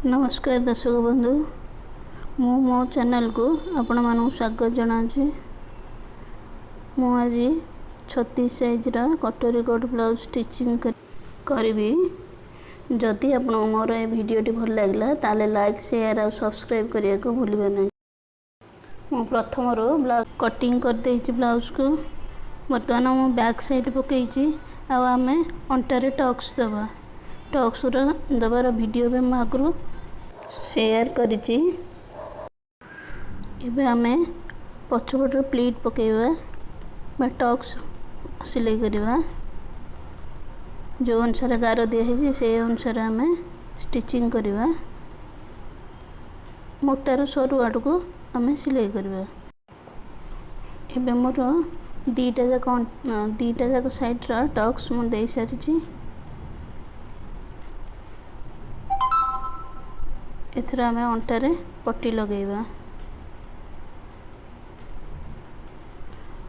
नमस्कार दर्शक बंधु मु मो चैनल को आपण मानू स्वागत जनाऊँगी। मु आज 36 साइज कटोरी कोट ब्लाउज स्टिचिंग करी। जदि आपण मोर ए वीडियोटी भल लागला ताले लाइक शेयर और सब्सक्राइब करिया को भूलिबे नहीं। मु प्रथम रो ब्लाउज कटिंग कर देछि। ब्लाउज को बर्तमान मु बैक साइड पकईछि आ आमे अंटारे टक्स दबा। टक्स दबार वीडियो भी मु आगु शेयर करिछि। एबे आमे पछपटर प्लीट पकेबा बा टक्स सिलाई करवा। जो अनुसार गार दिया है से अनुसार आमे स्टिचिंग करवा। मोटार सरू आड़ को आमे सिलाई करवा। एबे मोर दीटा जाक साइड रा टक्स मु दे सारिछि। एथर आमे अंटारे पट्टी लगेबा।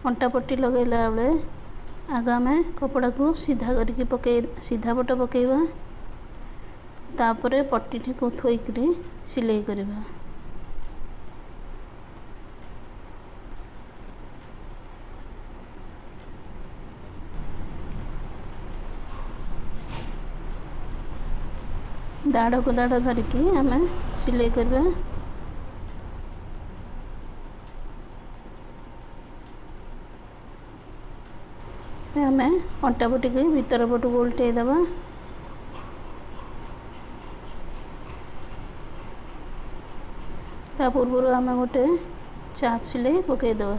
अंटा पट्टी लगेला बेले आगा में कपड़ा को सीधा करके सीधा पट पकेबा। तापरे पट्टी को थोइकरी सिलाई करबा। दाड़ को दाड़ धरिकी आमे सिलाई करबा। आमे अंटा पट्टी के भीतर पट को उल्टे दबा। ता पूर्व आमे गोटे चाप सिलाई पकई दबा।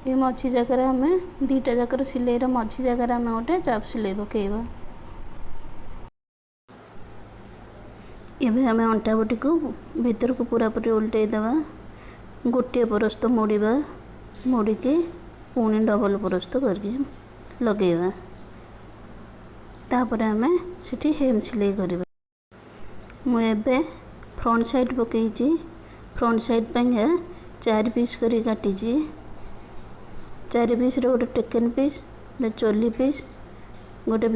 ये मझी जगह आमे दीटा जकर सिलाई मझी जगह आमे गोटे चाप सिलाई पकेबा। एबे आमे अंटा पट्टी को भीतर को पूरा पूरी उल्टे दबा। गोटे परस्त मोड़ीबा। मोड़ी के पुणी डबल परस्त करके लगेबा। तापर आमे सिटी हेम सिलाई करबा। मु एबे फ्रंट साइड पकेइछि। फ्रंट साइड पंगा 4 पीस करी काटिछि। 4 पीस रे गोटे टेकन पीस, गोटे चोली पीस, गोटे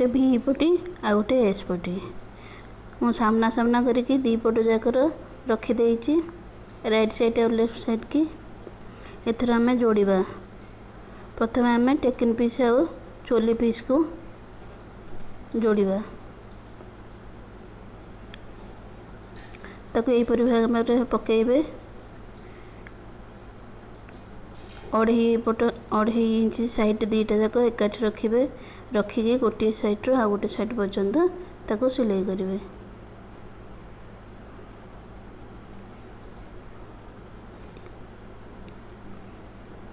भी पट्टी आ गोटे एस पट्टी मु सामना सामना करके दी पट जाकर रखी देइछि। राइट साइड और लेफ्ट साइड की एथर आमे जोड़ीबा। प्रथम आमे टेकन पीस और चोली पीस को जोड़ीबा। ताको एई परि भाग में पकेइबे। 2.5 इंच साइड दीटा जाक एकाठी रखिबे। रखिके गोटे साइड रो आ गोटे साइड पर्यंत ताको सिलाई करिवे।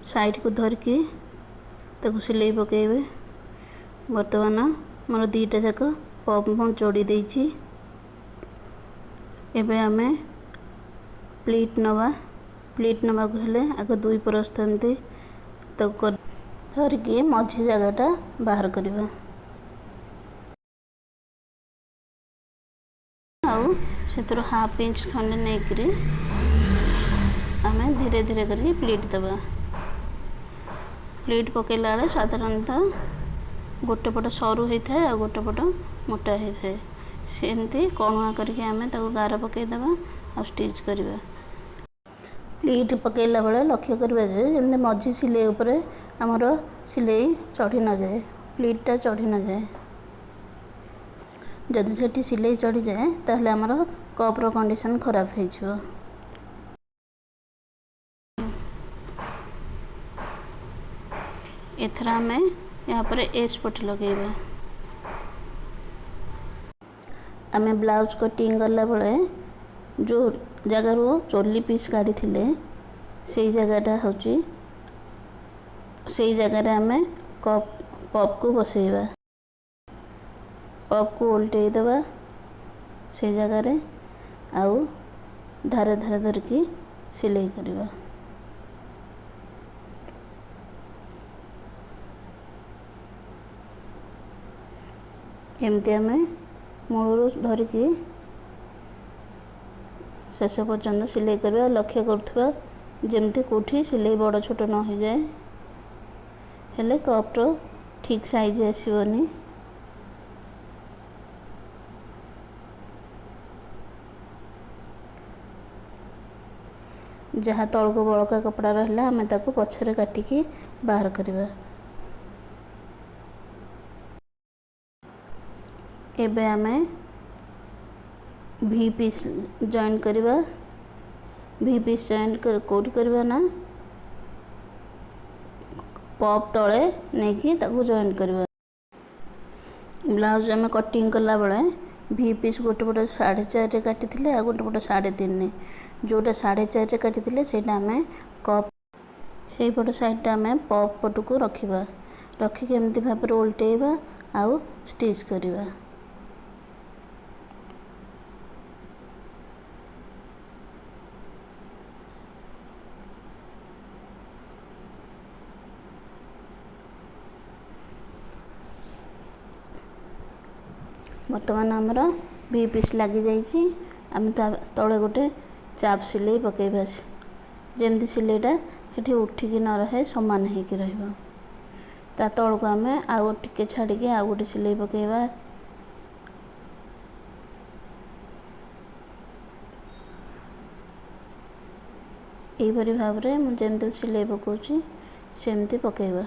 साइड को धरके ताको सिलाई पकेइबे। वर्तमान मोर दीटा जाक पप जोड़ी देइछि। एबे आमे प्लीट नवा। प्लीट नवा को हेले आगे 2 परस्त एमती तो धरके मझी जगहटा बाहर करवा। आउ से हाफ इंच खंडे नहीं आमे धीरे धीरे करके प्लीट दबा। प्लीट पकेला बेले साधारणतः गोटे पट सरू होता है और गोटे पट मोटा होता है। सेमती कणुआ करके आमे ताको गार पकई दबा और स्टिच करवा। प्लीट पकेला बेले लक्ष्य करबा जे जेमते मझी सिलाई उपरे हमर सिलाई चढ़ी न जाए। प्लीटा चढ़ी न जाए। जदि सेठी सिलाई चढ़ी जाए ताहले हमर कप रो कंडीशन खराब हो जिवो। एथरा आमे यहाँ पर एस पट्टी लगेबा। आमे ब्लाउज कटिंग करला बेले जो जगह रो चोली पीस काढ़ी थिले सेई जगहटा होची सेई जगह रे आमे पप को बसेबा। पप को उल्टे दबा सेई जगह रे आउ धारे धारे धरकी सिलाई करबा। एमती आमे मूलरू धरिकी शेष पर्यंत सिलाई करवा। लक्ष्य करुवा जमती कोठी सिलाई बड़ छोट न हो जाए। हेले कप ठीक साइज आसबनी। जहाँ तल को बड़का कपड़ा रहा आम ताको पछरे काटिकी बाहर करवा। एबे आमे वी पीस जॉइन करवा। वी पीस जॉइन कोड करवा ना पॉप तले नहीं कि ताको जॉइन करवा। ब्लाउज आम कटिंग कला बेले वी पीस गोटे पट 4.5 रे काटी थिले आ गोटे पट 3.5 जोटा 4.5 काटी थिले सेटा आम कप से पट साइड आम पॉप पट को रखिबा। रखिक एमती भाव उल्टेबा आउ स्टिच करवा। बर्तमान आमर वी पीस लगी जाइए। आम तले गोटे चाप सिलाई पकेबा जमती सिलाईटा ये उठिकी न रहे सामान होकर ता तल को आम आउ टिके छाड़ी आउ गोटे सिलाई पकेबा। यहीपरि भाव में मुझे सिलाई पकाउची सेमती पकेबा।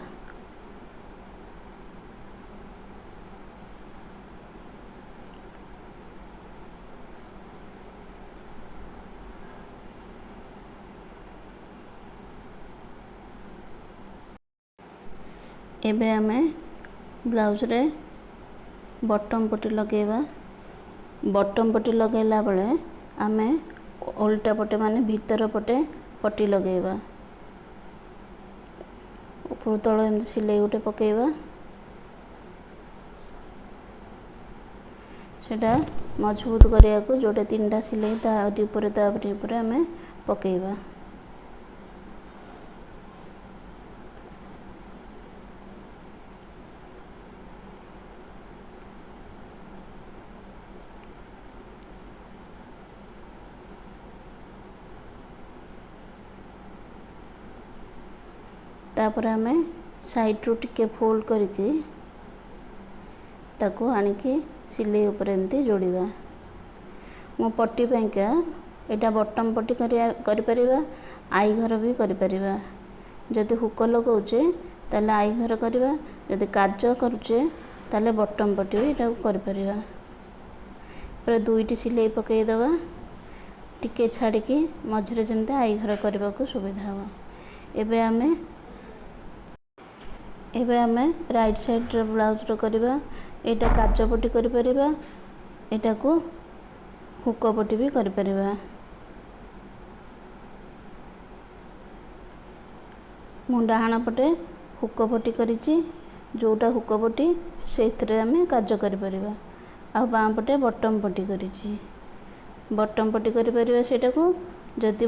एबे आमे ब्लाउज रे बटम पट्टी लगेबा। बटम पट्टी लगेला बेले आमे उल्टा पटे माने भीतर पटे पट्टी लगेबा। ऊपर तल एमती सिलाई गोटे पकेबा। सेटा मजबूत करिया को जोटे 3टा सिलाई तारि ऊपर आमे पकेबा। तापर आमे साइड रू टिके फोल्ड करके ताको आनिकी सिलाई ऊपर एमती जोड़िबा। मो पट्टी पैंका एटा बटम पट्टी करि परिबा आई घर भी करि परिबा। जदि हुक लगाउचे ताले आई घर करबा। जदि काज करूचे ताले बटम पट्टी भी एटा करि परिबा। पर दुईटी सिलाई पकई दबा टिके छाड़ी की मझरे जमते आई घर करबा को सुविधा हो। एबे आमे राइट साइड रे ब्लाउज रो करबा। एटा काज पट्टी करि परिबा। एटा को हुक पट्टी भी करि परिबा। मु डाहाण पटे हुक पट्टी करिछि। जोटा हुक पट्टी सेथरे आमे काज करि परिबा। आ बाम पटे बटम पट्टी करिछि। बटम पट्टी करि परिबा। सेटा को जदि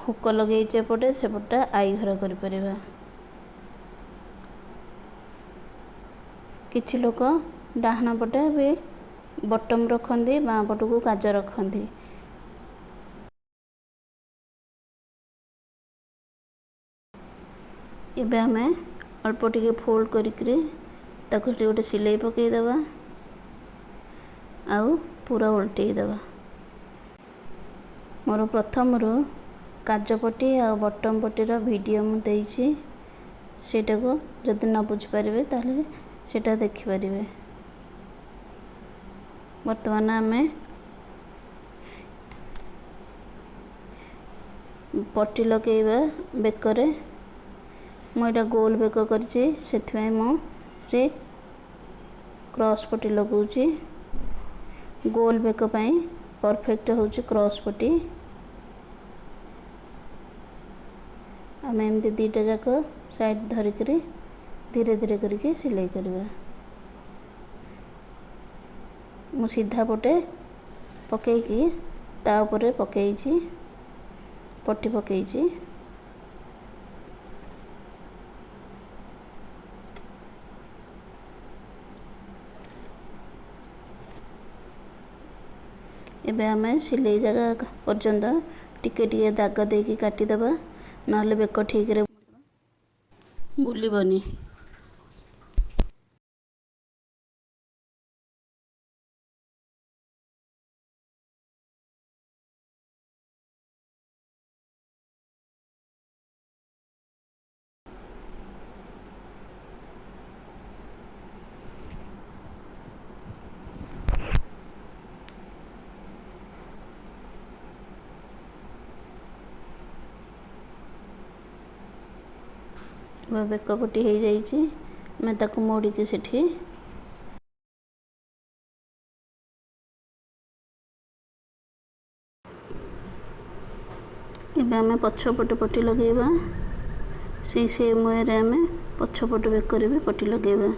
हुक लगेइचे पटे सेपटा आई घर करि परिबा। किछि लोक डाहाण पटे भी बटम रखंदी बाम पट को काज रखंदी। एबे आमे अल्प टिके फोल्ड करिकरी ताको गोटे सिलाई पकई दबा आउ पूरा उल्टई दबा। मोर प्रथम रो काज पट्टी आ बटम पट्टी रो वीडियो मु देइछि। सेटा को जदि न बुझी परिबे ताले सेटा देखि परिबे। वर्तमान आमे पट्टी लगेबा बेकरे। मु एटा गोल बेक करछि सेथि मु रे क्रॉस पट्टी लगाउछि। गोल बेक पई परफेक्ट होउछि क्रॉस पट्टी। आमे एमती दीटा जाक साइड धरिकरी धीरे धीरे करके सिलाई करवा। मु सीधा पटे पकईकी ता ऊपर पकईछि पट्टी पकईछि। एबे आमे सिलाई जगह पर्यंत टिके टिके दाग देकी काटी दबा नहले बेक ठीक रे बुलिबनी। ବେକ ପଟି ହେଇଯାଇଛି। ଆମେ ତାକୁ ମୋଡ଼ିକି ସେଠି ଏବେ ଆମେ ପଛପଟେ ପଟି ଲଗାଇବା। ସେଇ ସେମ୍ ୱେରେ ଆମେ ପଛପଟ ବେକରେ ବି ପଟି ଲଗାଇବା।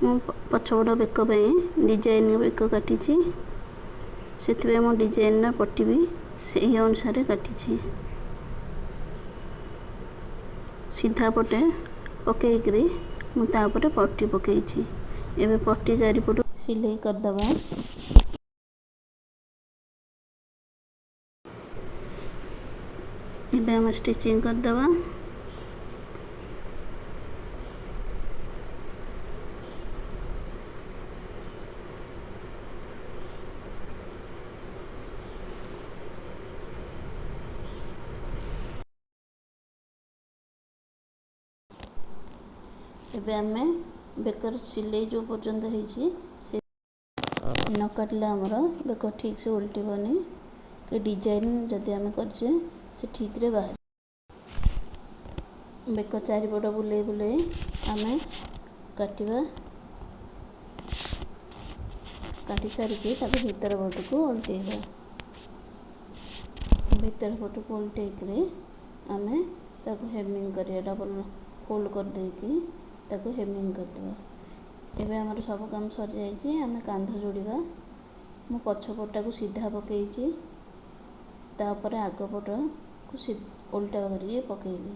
ମୁଁ ପଛପଟ ବେକ ପାଇଁ ଡିଜାଇନ୍ ବେକ କାଟିଛି, ସେଥିପାଇଁ ମୁଁ ଡିଜାଇନ୍ର ପଟି ବି ସେହି ଅନୁସାରେ କାଟିଛି। ସିଧା ପଟେ ପକେଇକରି ମୁଁ ତାପରେ ପଟି ପକେଇଛି। ଏବେ ପଟି ଚାରିପଟୁ ସିଲେଇ କରିଦେବା। ଏବେ ଆମେ ଷ୍ଟିଚିଂ କରିଦେବା। ଏବେ ଆମେ ବେକର ସିଲେଇ ଯେଉଁ ପର୍ଯ୍ୟନ୍ତ ହେଇଛି ସେ ନ କାଟିଲେ ଆମର ବେକ ଠିକ୍ ସେ ଓଲଟିବନି, କି ଡିଜାଇନ୍ ଯଦି ଆମେ କରିଛେ ସେ ଠିକ୍ରେ ବାହାରେ। ବେକ ଚାରିପଟ ବୁଲେଇ ବୁଲେଇ ଆମେ କାଟିବା। କାଟି ସାରିକି ତାକୁ ଭିତର ପଟକୁ ଓଲଟେଇବା। ଭିତର ପଟକୁ ଓଲଟେଇକରି ଆମେ ତାକୁ ହେମିଙ୍ଗ କରିବା। ଡବଲ ଫୋଲ୍ଡ କରିଦେଇକି ତାକୁ ହେମିଙ୍ଗ କରିଦେବା। ଏବେ ଆମର ସବୁ କାମ ସରିଯାଇଛି। ଆମେ କାନ୍ଧ ଯୋଡ଼ିବା। ମୁଁ ପଛ ପଟଟାକୁ ସିଧା ପକେଇଛି, ତାପରେ ଆଗ ପଟକୁ ଓଲଟା କରିକି ପକେଇଲି।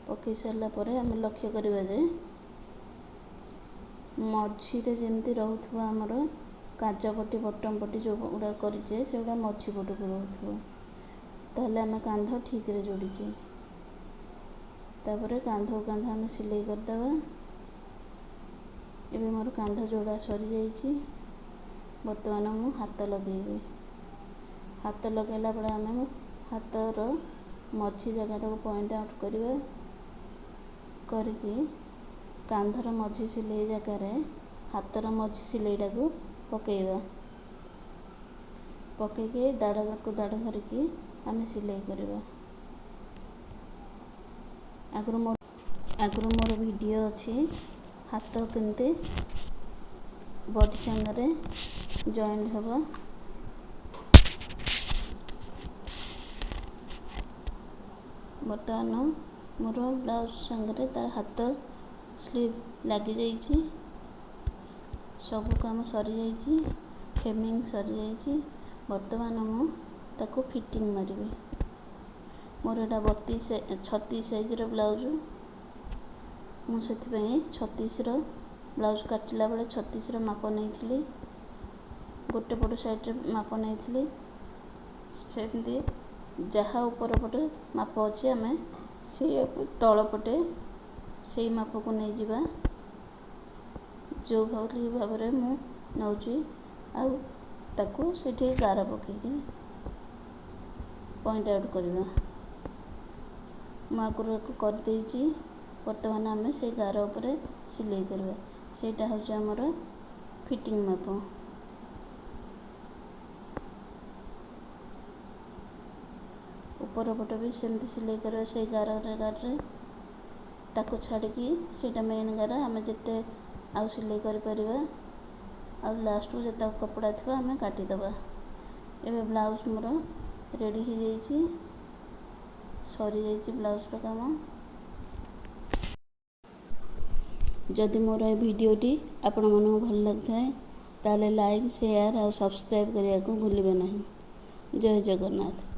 ପକେଇ ସାରିଲା ପରେ ଆମେ ଲକ୍ଷ୍ୟ କରିବା ଯେ ମଝିରେ ଯେମିତି ରହୁଥିବ ଆମର କାଜ ପଟି ବଟମ୍ ପଟି ଯେଉଁଗୁଡ଼ା କରିଛେ ସେଗୁଡ଼ା ମଝି ପଟକୁ ରହୁଥିବ, ତାହେଲେ ଆମେ କାନ୍ଧ ଠିକ୍ରେ ଯୋଡ଼ିଛେ। ତାପରେ କାନ୍ଧକୁ କାନ୍ଧ ଆମେ ସିଲେଇ କରିଦେବା। ଏବେ ମୋର କାନ୍ଧ ଯୋଡ଼ା ସରିଯାଇଛି। ବର୍ତ୍ତମାନ ମୁଁ ହାତ ଲଗାଇବି। ହାତ ଲଗାଇଲା ବେଳେ ଆମେ ହାତର ମଝି ଜାଗାଟାକୁ ପଏଣ୍ଟ ଆଉଟ୍ କରିବା। କରିକି କାନ୍ଧର ମଝି ସିଲେଇ ଜାଗାରେ ହାତର ମଝି ସିଲେଇଟାକୁ ପକେଇବା। ପକେଇକି ଦାଢ଼କୁ ଦାଢ଼ ଧରିକି ଆମେ ସିଲେଇ କରିବା। ଆଗରୁ ମୋର ଭିଡ଼ିଓ ଅଛି ହାତ କେମିତି ବଡ଼ି ସାଙ୍ଗରେ ଜଏଣ୍ଟ ହେବ। ବର୍ତ୍ତମାନ ମୋର ବ୍ଲାଉଜ୍ ସାଙ୍ଗରେ ତାର ହାତ ସ୍ଲିଭ୍ ଲାଗିଯାଇଛି। ସବୁ କାମ ସରିଯାଇଛି। ହେମିଙ୍ଗ ସରିଯାଇଛି। ବର୍ତ୍ତମାନ ମୁଁ ତାକୁ ଫିଟିଙ୍ଗ ମାରିବି। ମୋର ଏଇଟା 36 ସାଇଜ୍ର ବ୍ଲାଉଜ୍। ମୁଁ ସେଥିପାଇଁ 36ର ବ୍ଲାଉଜ୍ କାଟିଲା ବେଳେ 36ର ମାପ ନେଇଥିଲି। ଗୋଟେ ପଟ ସାଇଡ଼୍ରେ ମାପ ନେଇଥିଲି। ସେମିତି ଯାହା ଉପର ପଟେ ମାପ ଅଛି ଆମେ ସେଇଆକୁ ତଳ ପଟେ ସେଇ ମାପକୁ ନେଇଯିବା। ଯେଉଁ ଭାବରେ ମୁଁ ନେଉଛି, ଆଉ ତାକୁ ସେଠି ଗାର ପକେଇକି ପଏଣ୍ଟ ଆଉଟ୍ କରିବା। ମୁଁ ଆଗରୁ କରିଦେଇଛି। ବର୍ତ୍ତମାନ ଆମେ ସେଇ ଗାର ଉପରେ ସିଲେଇ କରିବା। ସେଇଟା ହେଉଛି ଆମର ଫିଟିଙ୍ଗ ମାପ। ଉପର ପଟ ବି ସେମିତି ସିଲେଇ କରିବା। ସେଇ ଗାରରେ ତାକୁ ଛାଡ଼ିକି ସେଇଟା ମେନ୍ ଗାର ଆମେ ଯେତେ ଆଉ ସିଲେଇ କରିପାରିବା। ଆଉ ଲାଷ୍ଟକୁ ଯେତେ କପଡ଼ା ଥିବ ଆମେ କାଟିଦେବା। ଏବେ ବ୍ଲାଉଜ୍ ମୋର ରେଡ଼ି ହେଇଯାଇଛି। ସରିଯାଇଛି ବ୍ଲାଉଜ୍ର କାମ। ଯଦି ମୋର ଏ ଭିଡ଼ିଓଟି ଆପଣମାନଙ୍କୁ ଭଲ ଲାଗିଥାଏ ତାହେଲେ ଲାଇକ୍, ସେୟାର ଆଉ ସବସ୍କ୍ରାଇବ୍ କରିବାକୁ ଭୁଲିବେ ନାହିଁ। ଜୟ ଜଗନ୍ନାଥ।